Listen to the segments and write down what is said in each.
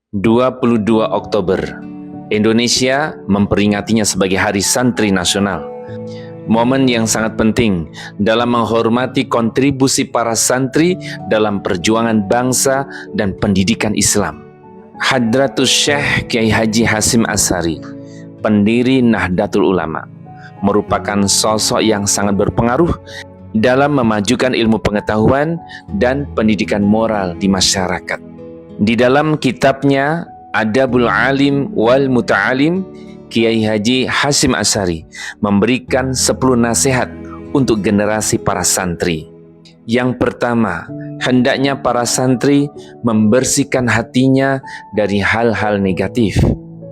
22 Oktober, Indonesia memperingatinya sebagai Hari Santri Nasional. Momen yang sangat penting dalam menghormati kontribusi para santri dalam perjuangan bangsa dan pendidikan Islam. Hadratus Syekh Kiai Haji Hasyim Asy'ari, pendiri Nahdlatul Ulama, merupakan sosok yang sangat berpengaruh dalam memajukan ilmu pengetahuan dan pendidikan moral di masyarakat. Di dalam kitabnya Adabul Alim wal Muta'alim, Kiai Haji Hasyim Asy'ari memberikan 10 nasihat untuk generasi para santri. Yang pertama, hendaknya para santri membersihkan hatinya dari hal-hal negatif.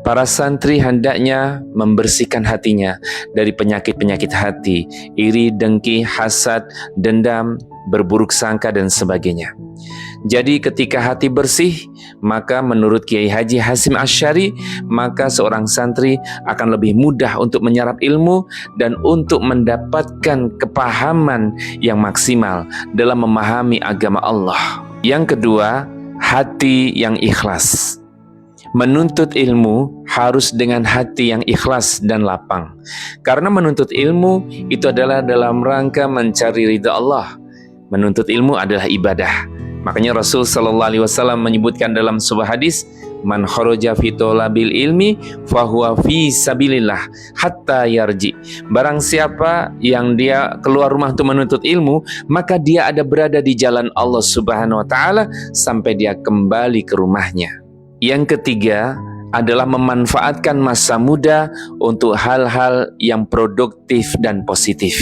Para santri hendaknya membersihkan hatinya dari penyakit-penyakit hati, iri, dengki, hasad, dendam, berburuk sangka, dan sebagainya. Jadi ketika hati bersih, maka menurut Kiai Haji Hasyim Asy'ari, maka seorang santri akan lebih mudah untuk menyerap ilmu dan untuk mendapatkan kepahaman yang maksimal dalam memahami agama Allah. Yang kedua, hati yang ikhlas. Menuntut ilmu harus dengan hati yang ikhlas dan lapang. Karena menuntut ilmu itu adalah dalam rangka mencari ridha Allah. Menuntut ilmu adalah ibadah. Makanya Rasul sallallahu alaihi wasallam menyebutkan dalam sebuah hadis, "Man kharaja fi thalabil ilmi fahuwa fi sabilillah hatta yarji." Barang siapa yang dia keluar rumah untuk menuntut ilmu, maka dia ada berada di jalan Allah Subhanahu wa taala sampai dia kembali ke rumahnya. Yang ketiga adalah memanfaatkan masa muda untuk hal-hal yang produktif dan positif.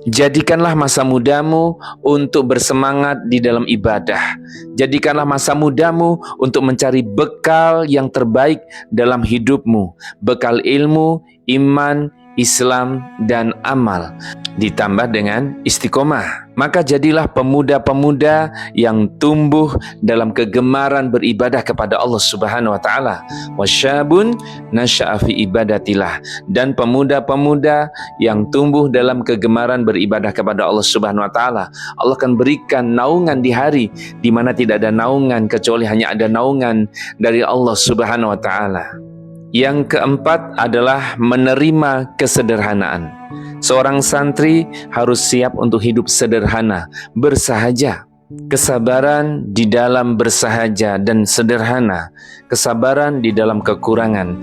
Jadikanlah masa mudamu untuk bersemangat di dalam ibadah. Jadikanlah masa mudamu untuk mencari bekal yang terbaik dalam hidupmu. Bekal ilmu, iman, Islam, dan amal. Ditambah dengan istiqomah. Maka jadilah pemuda-pemuda yang tumbuh dalam kegemaran beribadah kepada Allah Subhanahu wa taala. Wasyabun nasya'a fi ibadatillah, dan pemuda-pemuda yang tumbuh dalam kegemaran beribadah kepada Allah Subhanahu wa taala. Allah akan berikan naungan di hari di mana tidak ada naungan kecuali hanya ada naungan dari Allah Subhanahu wa taala. Yang keempat adalah menerima kesederhanaan. Seorang santri harus siap untuk hidup sederhana, bersahaja. Kesabaran di dalam bersahaja dan sederhana, kesabaran di dalam kekurangan,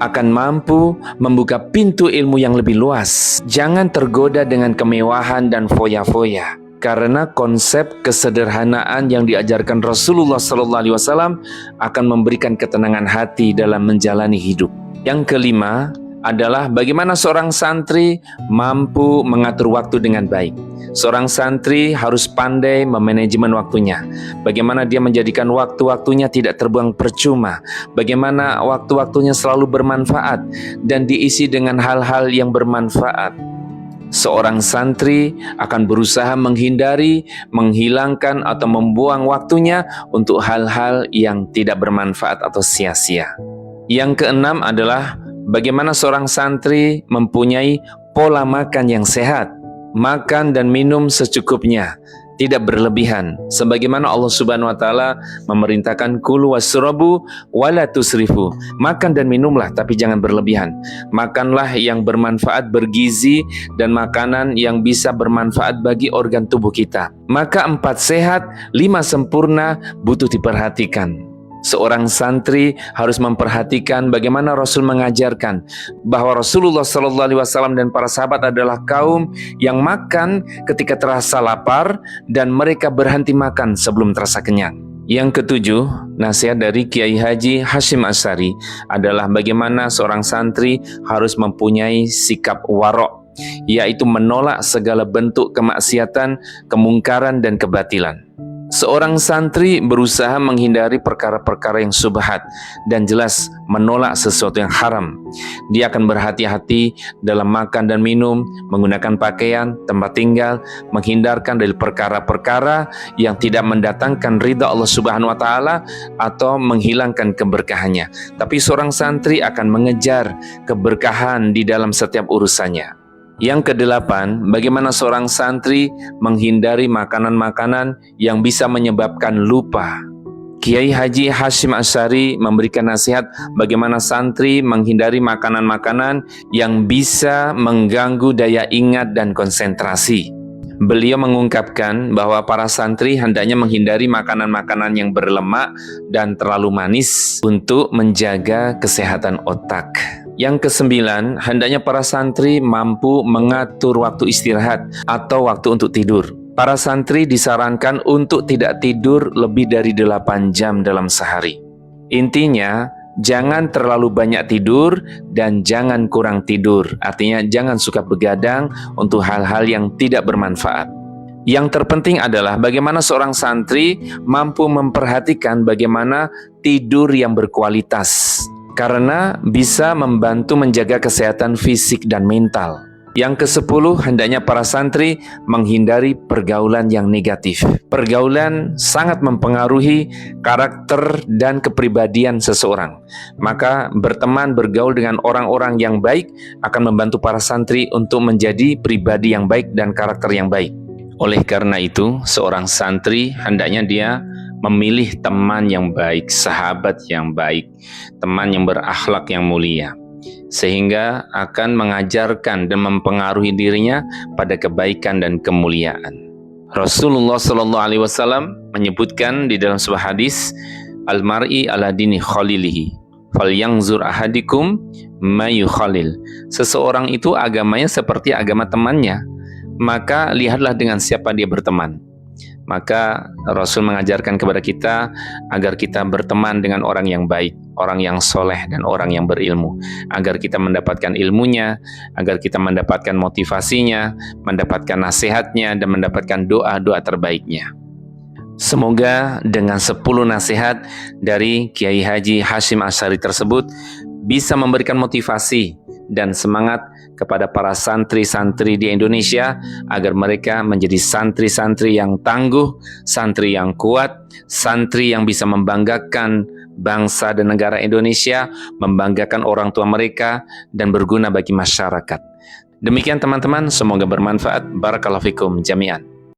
akan mampu membuka pintu ilmu yang lebih luas. Jangan tergoda dengan kemewahan dan foya-foya. Karena konsep kesederhanaan yang diajarkan Rasulullah SAW akan memberikan ketenangan hati dalam menjalani hidup. Yang kelima adalah bagaimana seorang santri mampu mengatur waktu dengan baik. Seorang santri harus pandai memanajemen waktunya. Bagaimana dia menjadikan waktu-waktunya tidak terbuang percuma. Bagaimana waktu-waktunya selalu bermanfaat dan diisi dengan hal-hal yang bermanfaat. Seorang santri akan berusaha menghindari, menghilangkan, atau membuang waktunya untuk hal-hal yang tidak bermanfaat atau sia-sia. Yang keenam adalah bagaimana seorang santri mempunyai pola makan yang sehat. Makan dan minum secukupnya, tidak berlebihan. Sebagaimana Allah Subhanahu wa taala memerintahkan kulu wasrabu wala tusrifu. Makan dan minumlah tapi jangan berlebihan. Makanlah yang bermanfaat, bergizi, dan makanan yang bisa bermanfaat bagi organ tubuh kita. Maka 4 sehat, 5 sempurna butuh diperhatikan. Seorang santri harus memperhatikan bagaimana Rasul mengajarkan bahwa Rasulullah SAW dan para sahabat adalah kaum yang makan ketika terasa lapar dan mereka berhenti makan sebelum terasa kenyang. Yang ketujuh, nasihat dari Kiai Haji Hasyim Asy'ari adalah bagaimana seorang santri harus mempunyai sikap warok, yaitu menolak segala bentuk kemaksiatan, kemungkaran, dan kebatilan. Seorang santri berusaha menghindari perkara-perkara yang syubhat dan jelas menolak sesuatu yang haram. Dia akan berhati-hati dalam makan dan minum, menggunakan pakaian, tempat tinggal, menghindarkan dari perkara-perkara yang tidak mendatangkan ridha Allah Subhanahu wa taala atau menghilangkan keberkahannya. Tapi seorang santri akan mengejar keberkahan di dalam setiap urusannya. Yang kedelapan, bagaimana seorang santri menghindari makanan-makanan yang bisa menyebabkan lupa. Kiai Haji Hashim Asy'ari memberikan nasihat bagaimana santri menghindari makanan-makanan yang bisa mengganggu daya ingat dan konsentrasi. Beliau mengungkapkan bahwa para santri hendaknya menghindari makanan-makanan yang berlemak dan terlalu manis untuk menjaga kesehatan otak. Yang kesembilan, hendaknya para santri mampu mengatur waktu istirahat atau waktu untuk tidur. Para santri disarankan untuk tidak tidur lebih dari 8 jam dalam sehari. Intinya, jangan terlalu banyak tidur dan jangan kurang tidur. Artinya, jangan suka begadang untuk hal-hal yang tidak bermanfaat. Yang terpenting adalah bagaimana seorang santri mampu memperhatikan bagaimana tidur yang berkualitas, karena bisa membantu menjaga kesehatan fisik dan mental. Yang ke-10, hendaknya para santri menghindari pergaulan yang negatif. Pergaulan sangat mempengaruhi karakter dan kepribadian seseorang. Maka bergaul dengan orang-orang yang baik akan membantu para santri untuk menjadi pribadi yang baik dan karakter yang baik. Oleh karena itu, seorang santri hendaknya dia memilih teman yang baik, sahabat yang baik, teman yang berakhlak yang mulia, sehingga akan mengajarkan dan mempengaruhi dirinya pada kebaikan dan kemuliaan. Rasulullah SAW menyebutkan di dalam sebuah hadis, al-mar'i ala dini khalilihi, falyanzur ahadikum ma yukhalil. Seseorang itu agamanya seperti agama temannya, maka lihatlah dengan siapa dia berteman. Maka Rasul mengajarkan kepada kita agar kita berteman dengan orang yang baik, orang yang soleh dan orang yang berilmu, agar kita mendapatkan ilmunya, agar kita mendapatkan motivasinya, mendapatkan nasihatnya, dan mendapatkan doa-doa terbaiknya. Semoga dengan 10 nasihat dari Kiai Haji Hashim Asy'ari tersebut bisa memberikan motivasi dan semangat kepada para santri-santri di Indonesia agar mereka menjadi santri-santri yang tangguh, santri yang kuat, santri yang bisa membanggakan bangsa dan negara Indonesia, membanggakan orang tua mereka, dan berguna bagi masyarakat. Demikian teman-teman, semoga bermanfaat. Barakallahu fikum jami'an.